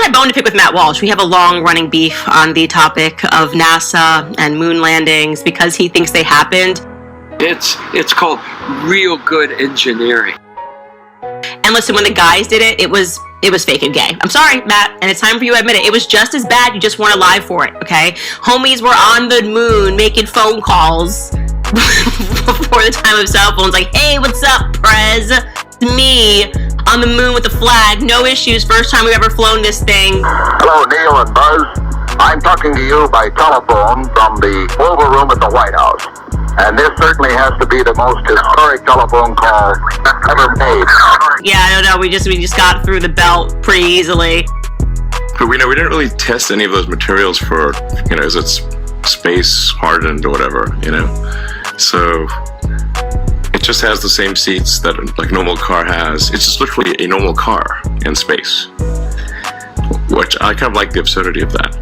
my bone to pick with Matt Walsh. We have a long-running beef on the topic of NASA and moon landings because he thinks they happened. It's called real good engineering. And listen, when the guys did it, it was fake and gay. I'm sorry, Matt, and it's time for you to admit it. It was just as bad. You just weren't alive for it, okay? Homies were on the moon making phone calls before the time of cell phones, like, hey, what's up, Prez? It's me on the moon with the flag. No issues. First time we've ever flown this thing. Hello, Neil and Buzz. I'm talking to you by telephone from the Oval Room at the White House. And this certainly has to be the most historic telephone call ever made. Yeah, I don't know. We just got through the belt pretty easily. But we didn't really test any of those materials for, is it space hardened or whatever, So it just has the same seats that like a normal car has. It's just literally a normal car in space, which I kind of like the absurdity of that.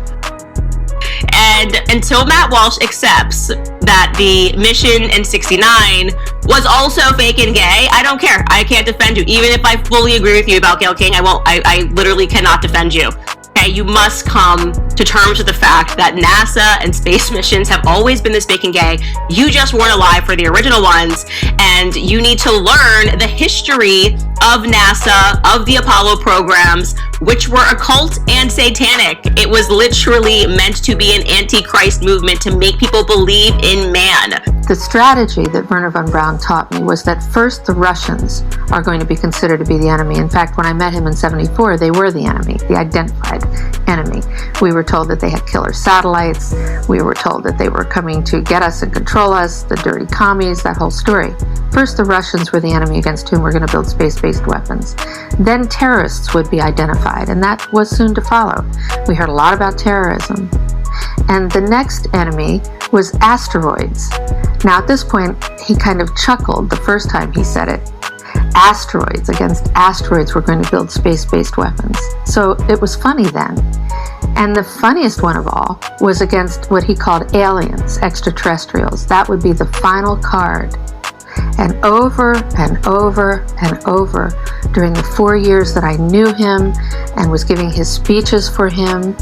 And until Matt Walsh accepts that the mission in 69 was also fake and gay, I don't care. I can't defend you. Even if I fully agree with you about Gayle King, I literally cannot defend you. Okay, you must come to terms with the fact that NASA and space missions have always been this fake and gay. You just weren't alive for the original ones, and you need to learn the history of NASA, of the Apollo programs, which were occult and satanic. It was literally meant to be an antichrist movement to make people believe in man. The strategy that Werner von Braun taught me was that first the Russians are going to be considered to be the enemy. In fact, when I met him in 74, they were the enemy, the identified enemy. We were told that they had killer satellites. We were told that they were coming to get us and control us, the dirty commies, that whole story. First, the Russians were the enemy against whom we're going to build space-based weapons. Then terrorists would be identified, and that was soon to follow. We heard a lot about terrorism. And the next enemy was asteroids. Now, at this point, he kind of chuckled the first time he said it. Asteroids, against asteroids, we're going to build space-based weapons. So it was funny then. And the funniest one of all was against what he called aliens, extraterrestrials. That would be the final card. And over and over and over, during the 4 years that I knew him and was giving his speeches for him,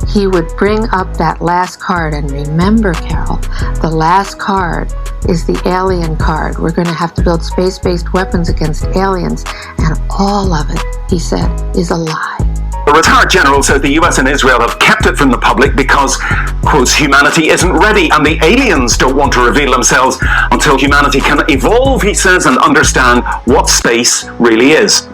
he would bring up that last card. And remember, Carol, the last card is the alien card. We're going to have to build space-based weapons against aliens. And all of it, he said, is a lie. The retired general says the US and Israel have kept it from the public because, quotes, humanity isn't ready and the aliens don't want to reveal themselves until humanity can evolve, he says, and understand what space really is.